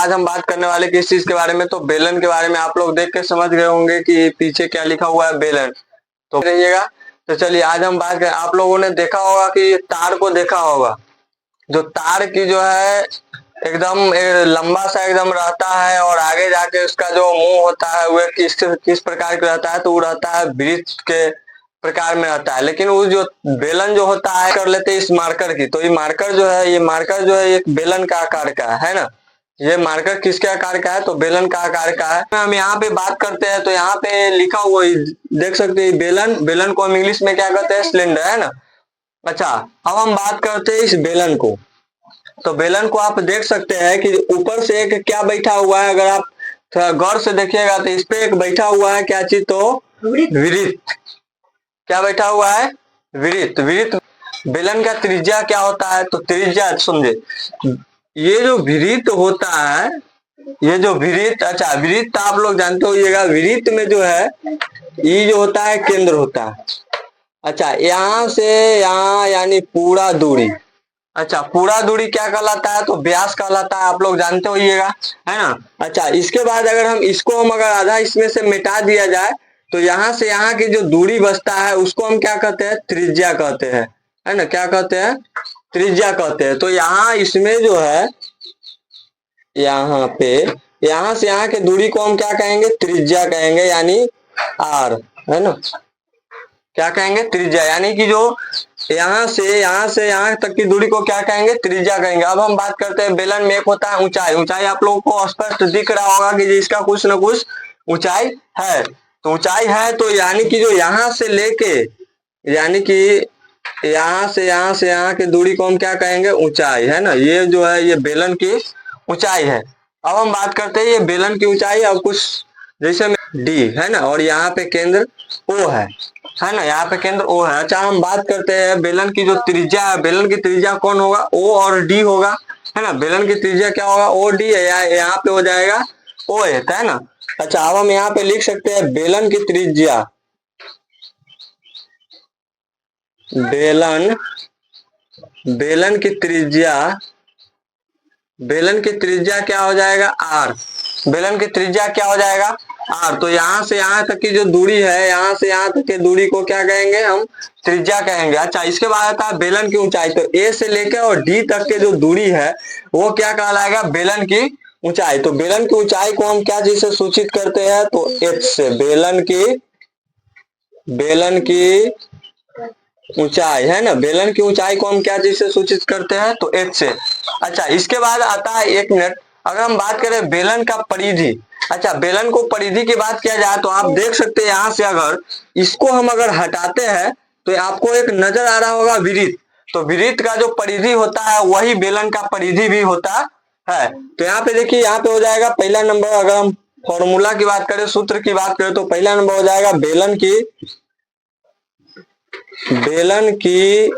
आज हम बात करने वाले किस चीज के बारे में, तो बेलन के बारे में। आप लोग देख के समझ गए होंगे कि पीछे क्या लिखा हुआ है, बेलन। तो रहिएगा। तो चलिए आज हम बात करें। आप लोगों ने देखा होगा कि तार को देखा होगा, जो तार की जो है एकदम लंबा सा एकदम रहता है, और आगे जाके उसका जो मुंह होता है वह किस प्रकार का रहता है, तो वो रहता है वृत्त के प्रकार में रहता है। लेकिन वो जो बेलन जो होता है कर लेते हैं इस मार्कर की, तो ये मार्कर जो है, एक बेलन का आकार का है ना। ये मार्कर किसके आकार का है, तो बेलन का आकार का है। हम यहाँ पे बात करते हैं तो यहाँ पे लिखा हुआ देख सकते हैं बेलन। बेलन को हम इंग्लिश में क्या कहते हैं, सिलेंडर, है ना। अच्छा, अब हम बात करते हैं इस बेलन को। तो बेलन को आप देख सकते हैं कि ऊपर से एक क्या बैठा हुआ है, अगर आप थोड़ा गौर से देखिएगा तो इस पे एक बैठा हुआ है क्या चीज, तो वृत्त। क्या बैठा हुआ है, वृत्त। वृत्त बेलन का त्रिज्या क्या होता है, तो त्रिज्या समझे, ये जो वृत्त होता है, ये जो वृत्त, अच्छा वृत्त आप लोग जानते होइएगा, वृत्त में जो है ये जो होता है केंद्र होता है। अच्छा, यहाँ से यहाँ यानी पूरा दूरी। अच्छा, पूरा दूरी क्या कहलाता है, तो व्यास कहलाता है, आप लोग जानते होइएगा, है ना। अच्छा, इसके बाद अगर हम इसको अगर आधा इसमें से मिटा दिया जाए तो यहाँ से यहाँ की जो दूरी बचता है उसको हम क्या कहते हैं, त्रिज्या कहते हैं, है ना। क्या कहते हैं, त्रिज्या कहते हैं। तो यहाँ इसमें जो है, यहाँ पे यहाँ से यहाँ की दूरी को हम क्या कहेंगे, त्रिज्या कहेंगे, यानी आर, है ना। क्या कहेंगे, त्रिज्या, यानी कि जो यहाँ से यहाँ तक की दूरी को क्या कहेंगे, त्रिज्या कहेंगे। अब हम बात करते हैं बेलन में एक होता है ऊंचाई। ऊंचाई आप लोगों को स्पष्ट दिख रहा होगा कि इसका कुछ न कुछ ऊंचाई है। तो ऊंचाई है तो यानी कि जो यहाँ से लेके, यानी कि यहाँ से यहाँ की दूरी को हम क्या कहेंगे, ऊंचाई, है ना। ये जो है ये बेलन की ऊंचाई है। अब हम बात करते हैं ये बेलन की ऊंचाई। अब कुछ जैसे डी है ना, और यहाँ पे केंद्र ओ है ना, यहाँ पे केंद्र ओ है। अच्छा, हम बात करते हैं बेलन की जो त्रिज्या है, बेलन की त्रिज्या कौन होगा, ओ और डी होगा, है ना। बेलन की त्रिज्या क्या होगा, ओ डी है, यहाँ पे हो जाएगा ओ है ना। अच्छा, अब हम यहाँ पे लिख सकते हैं बेलन की त्रिज्या, बेलन की त्रिज्या, बेलन की त्रिज्या क्या हो जाएगा, आर। बेलन की त्रिज्या क्या हो जाएगा, आर। तो यहाँ से यहाँ तक की जो दूरी है, यहाँ से यहाँ तक की दूरी को क्या कहेंगे, हम त्रिज्या कहेंगे। अच्छा, इसके बाद आता है बेलन की ऊंचाई। तो ए से लेकर और डी तक के जो दूरी है वो क्या कहलाएगा, बेलन की ऊंचाई। तो बेलन की ऊंचाई को हम क्या चीज से सूचित करते हैं, तो एच से। बेलन की ऊंचाई, है ना। बेलन की ऊंचाई को हम क्या चीज से सूचित करते हैं, तो एच से। अच्छा, इसके बाद आता है, एक मिनट, अगर हम बात करें बेलन का परिधि। अच्छा, बेलन को परिधि की बात किया जाए तो आप देख सकते हैं यहाँ से अगर इसको हम अगर हटाते हैं तो आपको एक नजर आ रहा होगा वृत्त। तो वृत्त का जो परिधि होता है वही बेलन का परिधि भी होता है। तो यहाँ पे देखिए, यहाँ पे हो जाएगा पहला नंबर, अगर हम फॉर्मूला की बात करें, सूत्र की बात करें, तो पहला नंबर हो जाएगा बेलन की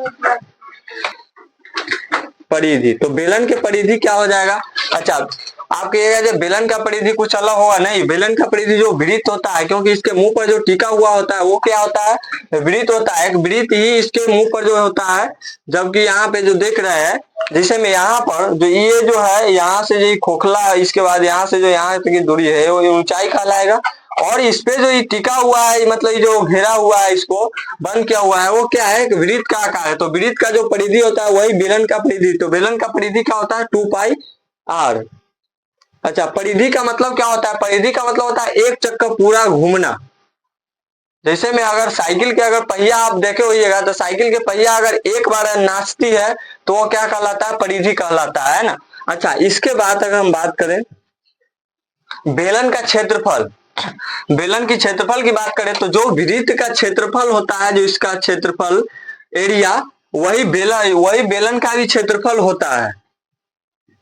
परिधि। तो बेलन की परिधि क्या हो जाएगा, अच्छा आप कहिएगा जो बेलन का परिधि कुछ अलग होगा, नहीं। बेलन का परिधि जो वृत्त होता है, क्योंकि इसके मुंह पर जो टिका हुआ होता है वो क्या होता है, वृत्त होता है। एक वृत्त ही इसके मुंह पर जो होता है, जबकि यहाँ पे जो देख रहे हैं, जैसे में यहाँ पर जो ये जो है, यहाँ से जो खोखला, इसके बाद यहाँ से जो यहाँ तक की दूरी है वो ऊंचाई कहलाएगा। और इस पे जो ये टिका हुआ है, मतलब जो घेरा हुआ है, इसको बंद किया हुआ है, वो क्या है, वृत्त का आकार है। तो वृत्त का जो परिधि होता है वही बेलन का परिधि। तो बेलन का परिधि क्या होता है, 2 पाई आर। अच्छा, परिधि का मतलब क्या होता है, परिधि का मतलब होता है एक चक्कर पूरा घूमना। जैसे में अगर साइकिल के अगर पहिया आप देखे होइएगा, तो साइकिल के पहिया अगर एक बार नाचती है तो वो क्या कहलाता है, परिधि कहलाता है ना। अच्छा, इसके बाद अगर हम बात करें बेलन का क्षेत्रफल, बेलन की क्षेत्रफल की बात करें तो जो वृत्त का क्षेत्रफल होता है, जो इसका क्षेत्रफल एरिया, वही बेलन का भी क्षेत्रफल होता है।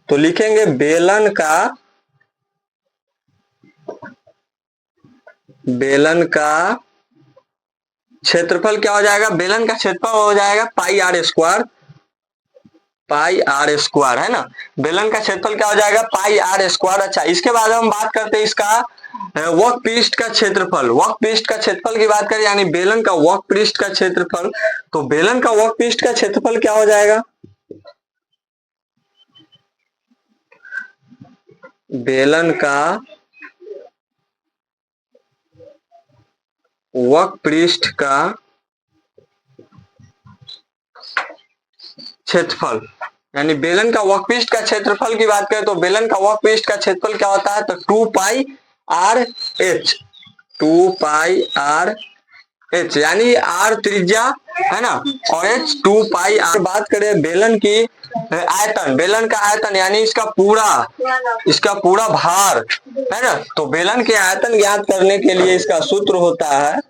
तो लिखेंगे बेलन का क्षेत्रफल क्या हो जाएगा, बेलन का क्षेत्रफल हो जाएगा पाई आर स्क्वायर, है ना। बेलन का क्षेत्रफल क्या हो जाएगा, पाई आर स्क्वायर। अच्छा, इसके बाद हम बात करते हैं इसका वक्र पृष्ठ का क्षेत्रफल। वक्र पृष्ठ का क्षेत्रफल की बात करें, यानी बेलन का वक्र पृष्ठ का क्षेत्रफल। तो बेलन का वक्र पृष्ठ का क्षेत्रफल क्या हो जाएगा, बेलन का वक्रपृष्ठ का क्षेत्रफल, यानी बेलन का वक्रपृष्ठ का क्षेत्रफल की बात करें तो बेलन का वक्रपृष्ठ का क्षेत्रफल क्या होता है, तो 2 pi R H, 2 pi R H, यानी आर त्रिज्या है ना, और एच 2 पाई आर। बात करें बेलन की आयतन, बेलन का आयतन यानी इसका पूरा भार है ना, तो बेलन के आयतन ज्ञात करने के लिए इसका सूत्र होता है,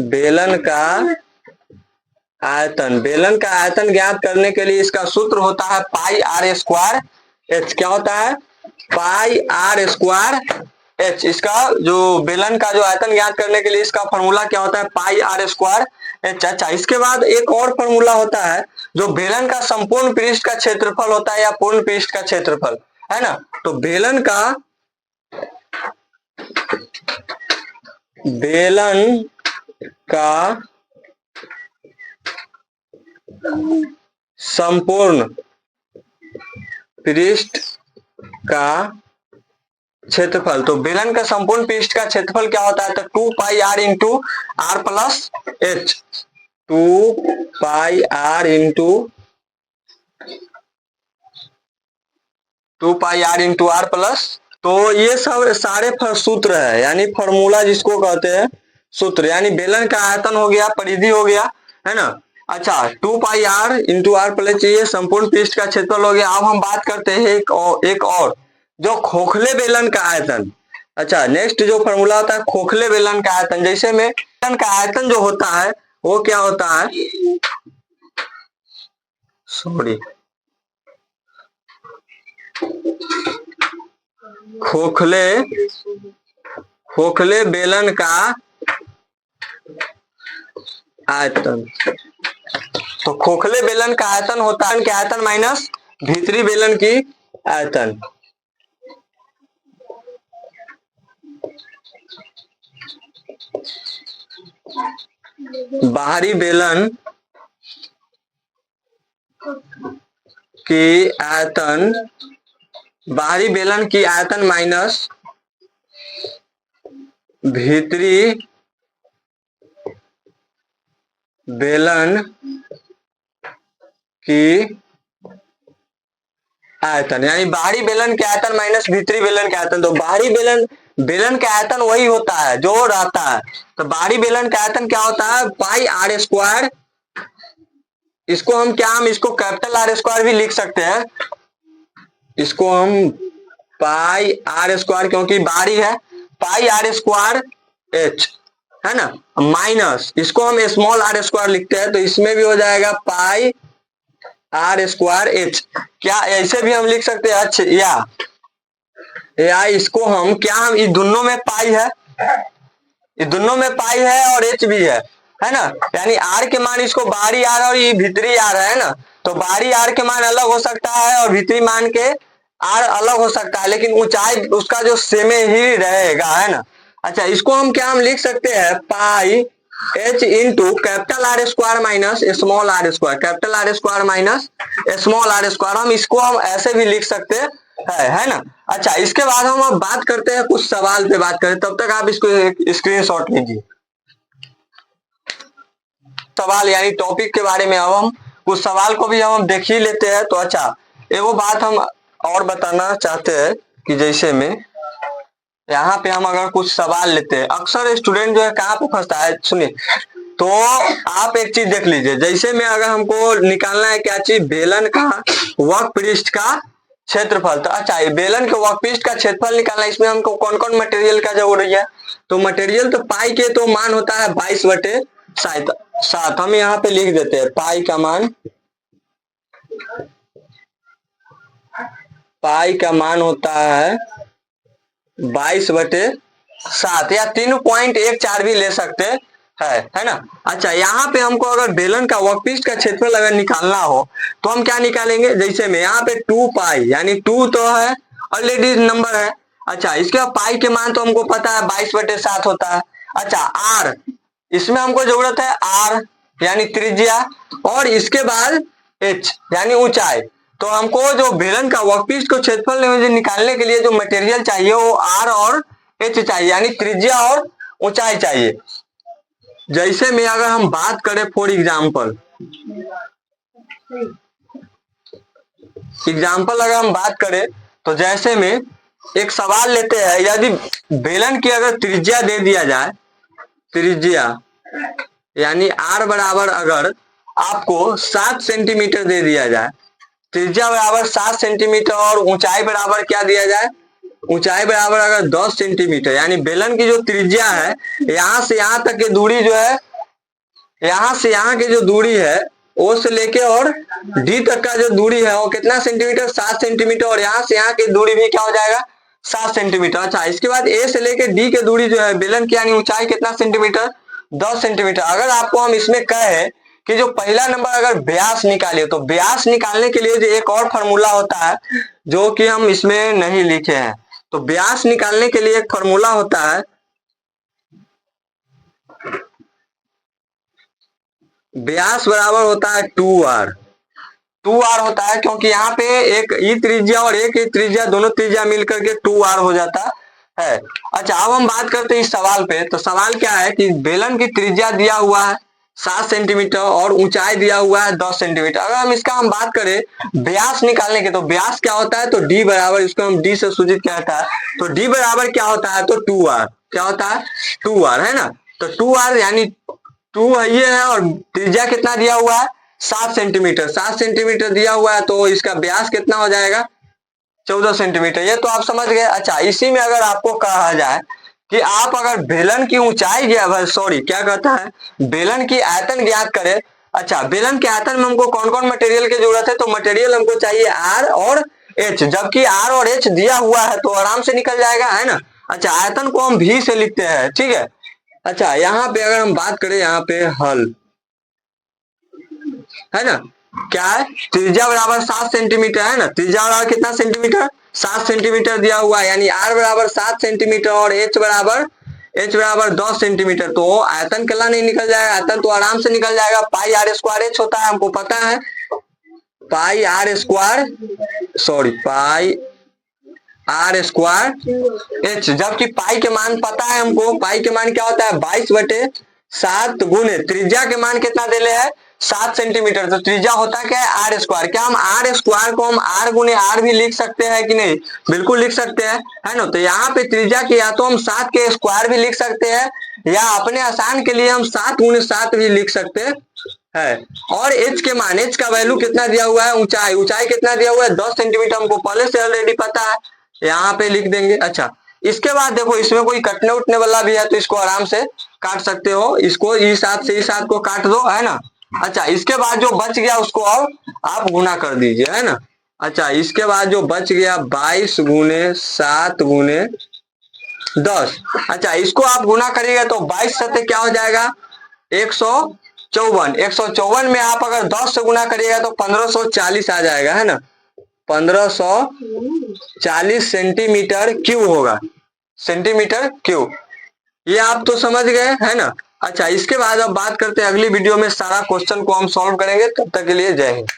बेलन का आयतन ज्ञात करने के लिए इसका सूत्र होता है पाई आर स्क्वायर एच। क्या होता है, पाई आर स्क्वायर एच। इसका जो बेलन का जो आयतन ज्ञात करने के लिए इसका फॉर्मूला क्या होता है, पाई आर स्क्वायर एच। अच्छा, इसके बाद एक और फॉर्मूला होता है जो बेलन का संपूर्ण पृष्ठ का क्षेत्रफल होता है या पूर्ण पृष्ठ का क्षेत्रफल है ना, तो बेलन का संपूर्ण पृष्ठ का क्षेत्रफल, तो बेलन का संपूर्ण पृष्ठ का क्षेत्रफल क्या होता है, तो 2 pi R into R plus H, 2 pi R into R plus. तो ये सब सारे सूत्र है, यानी फॉर्मूला जिसको कहते हैं सूत्र, यानी बेलन का आयतन हो गया, परिधि हो गया है ना। अच्छा, 2 pi R into R plus, ये संपूर्ण पृष्ठ का क्षेत्रफल हो गया। अब हम बात करते हैं एक और जो खोखले बेलन का आयतन। अच्छा, नेक्स्ट जो फॉर्मूला होता है खोखले बेलन का आयतन, जैसे में बेलन का आयतन जो होता है वो क्या होता है, सॉरी, खोखले बेलन का आयतन, तो खोखले बेलन का आयतन होता है के आयतन माइनस भीतरी बेलन की आयतन। बाहरी बेलन की आयतन माइनस भीतरी बेलन की आयतन, यानी बाहरी बेलन के आयतन माइनस भीतरी बेलन के आयतन। तो बाहरी बेलन के आयतन वही होता है जो रहता है, तो बाहरी बेलन का आयतन क्या होता है, पाई आर स्क्वायर। इसको हम कैपिटल आर स्क्वायर भी लिख सकते हैं, इसको हम पाई आर स्क्वायर, क्योंकि बाहरी है, पाई आर स्क्वायर एच है ना, माइनस इसको हम स्मॉल आर स्क्वायर लिखते हैं, तो इसमें भी हो जाएगा पाई आर स्क्वायर एच। क्या ऐसे भी हम लिख सकते हैं, अच्छा, या इसको हम इस दोनों में पाई है और एच भी है ना, यानी आर के मान इसको बाहरी आर और ये भीतरी आर है ना, तो बाहरी आर के मान अलग हो सकता है और भीतरी मान के आर अलग हो सकता है, लेकिन ऊंचाई उसका जो सेम ही रहेगा है ना। अच्छा, इसको हम लिख सकते हैं pi H into capital R square minus small R square, capital R square minus small R square, हम ऐसे भी लिख सकते है ना। अच्छा, इसके बाद हम अब बात करते हैं कुछ सवाल पे बात करें, तब तक आप इसको स्क्रीनशॉट लीजिए। सवाल यानी टॉपिक के बारे में अब हम कुछ सवाल को भी हम देख ही लेते हैं। तो अच्छा, एगो बात हम और बताना चाहते हैं कि जैसे में यहाँ पे हम अगर कुछ सवाल लेते हैं, अक्सर स्टूडेंट जो है कहाँ पे फंसता है, सुनिए, तो आप एक चीज देख लीजिए, जैसे में अगर हमको निकालना है क्या चीज, बेलन का वक्रपृष्ठ का क्षेत्रफल। तो अच्छा, बेलन के वक्रपृष्ठ का क्षेत्रफल निकालना है, इसमें हमको कौन कौन मटेरियल का जरूरत है, तो मटेरियल तो पाई के तो मान होता है 22/7, हम यहाँ पे लिख देते हैं पाई का मान होता है 22/7 या 3.14 भी ले सकते है ना। अच्छा, यहाँ पे हमको अगर बेलन का वक्रपृष्ठ का क्षेत्रफल अगर निकालना हो तो हम क्या निकालेंगे, जैसे में यहाँ पे 2 पाई, यानी 2 तो है ऑलरेडी नंबर है। अच्छा, इसके बाद पाई के मान तो हमको पता है 22/7 होता है। अच्छा, आर, इसमें हमको जरूरत है आर यानी त्रिज्या, और इसके बाद एच यानी ऊंचाई। तो हमको जो बेलन का वर्कपीस को क्षेत्रफल निकालने के लिए जो मटेरियल चाहिए वो आर और एच चाहिए, यानी त्रिज्या और ऊंचाई चाहिए। जैसे में अगर हम बात करें फॉर एग्जाम्पल अगर हम बात करें तो जैसे में एक सवाल लेते हैं, यदि बेलन की अगर त्रिज्या दे दिया जाए, त्रिज्या यानी आर बराबर अगर आपको 7 सेंटीमीटर दे दिया जाए, त्रिज्या बराबर 7 सेंटीमीटर और ऊंचाई बराबर क्या दिया जाए, ऊंचाई बराबर अगर 10 सेंटीमीटर, यानी बेलन की जो त्रिज्या है यहां से यहां तक की दूरी जो है, यहां से यहां की जो दूरी है ओ से लेके और डी तक का जो दूरी है वो कितना सेंटीमीटर, 7 सेंटीमीटर, और यहाँ से यहाँ की दूरी भी क्या हो जाएगा, 7 सेंटीमीटर। अच्छा, इसके बाद ए से लेके डी की दूरी जो है बेलन की यानी ऊंचाई कितना सेंटीमीटर, 10 सेंटीमीटर। अगर आपको हम इसमें कहे कि जो पहला नंबर अगर व्यास निकालिए, तो व्यास निकालने के लिए जो एक और फॉर्मूला होता है जो कि हम इसमें नहीं लिखे हैं, तो व्यास निकालने के लिए एक फॉर्मूला होता है, व्यास बराबर होता है 2r। 2r होता है क्योंकि यहाँ पे एक ई त्रिज्या और एक ई त्रिज्या, दोनों त्रिज्या मिलकर के 2r हो जाता है। अच्छा, अब हम बात करते हैं इस सवाल पे। तो सवाल क्या है कि बेलन की त्रिज्या दिया हुआ है 7 सेंटीमीटर और ऊंचाई दिया हुआ है 10 सेंटीमीटर। अगर हम इसका हम बात करें व्यास निकालने के, तो व्यास क्या होता है, तो d बराबर, इसको हम d से सूचित करता है, तो d बराबर क्या होता है, तो 2r। क्या होता है, 2r, है ना। तो 2r यानी 2 ये है और त्रिज्या कितना दिया हुआ है, 7 सेंटीमीटर। 7 सेंटीमीटर दिया हुआ है तो इसका व्यास कितना हो जाएगा, 14 सेंटीमीटर। ये तो आप समझ गए। अच्छा, इसी में अगर आपको कहा जाए कि आप अगर बेलन की ऊंचाई सॉरी क्या कहता है, बेलन की आयतन ज्ञात करें। अच्छा, बेलन के आयतन में हमको कौन कौन मटेरियल की जरूरत है, तो मटेरियल हमको चाहिए आर और एच, जबकि आर और एच दिया हुआ है तो आराम से निकल जाएगा, है ना। अच्छा, आयतन को हम भी से लिखते हैं, ठीक है। अच्छा, यहाँ पे अगर हम बात करें, यहाँ पे हल है ना, क्या है, त्रिज्या बराबर 7 सेंटीमीटर, है ना। त्रिज्या बराबर कितना सेंटीमीटर, 7 सेंटीमीटर दिया हुआ है, यानी आर बराबर 7 सेंटीमीटर और एच बराबर 10 सेंटीमीटर। तो आयतन कला नहीं निकल जाएगा, आयतन तो आराम से निकल जाएगा। पाई आर स्क्वायर एच होता है, हमको पता है, पाई आर स्क्वायर एच, जबकि पाई के मान पता है हमको। पाई के मान क्या होता है, 22/7 गुने त्रिज्या के मान कितना देले है, 7 सेंटीमीटर। तो त्रिज्या होता क्या है, आर स्क्वायर। क्या हम आर स्क्वायर को हम आर गुने आर भी लिख सकते हैं कि नहीं, बिल्कुल लिख सकते हैं, है ना। तो यहाँ पे त्रिज्या के या तो हम 7 के स्क्वायर भी लिख सकते हैं, या अपने आसान के लिए हम 7 गुने 7 भी लिख सकते हैं। और एच के मान, एच का वैल्यू कितना दिया हुआ है, ऊंचाई कितना दिया हुआ है, 10 सेंटीमीटर, हमको पहले से ऑलरेडी पता है, यहाँ पे लिख देंगे। अच्छा, इसके बाद देखो इसमें कोई कटने उठने वाला भी है तो इसको आराम से काट सकते हो, इसको ई7 से ई7 को काट दो, है ना। अच्छा, इसके बाद जो बच गया उसको और आप गुना कर दीजिए, है ना। अच्छा, इसके बाद जो बच गया 22 गुने 7 गुने 10। अच्छा, इसको आप गुना करिएगा तो 22 सत्ते क्या हो जाएगा, 154। 154 में आप अगर 10 से गुना करिएगा तो 1540 आ जाएगा, है ना। 1540 सेंटीमीटर क्यूब होगा, सेंटीमीटर क्यूब। ये आप तो समझ गए, है ना। अच्छा, इसके बाद अब बात करते हैं अगली वीडियो में, सारा क्वेश्चन को हम सॉल्व करेंगे। तब तक के लिए जय हिंद।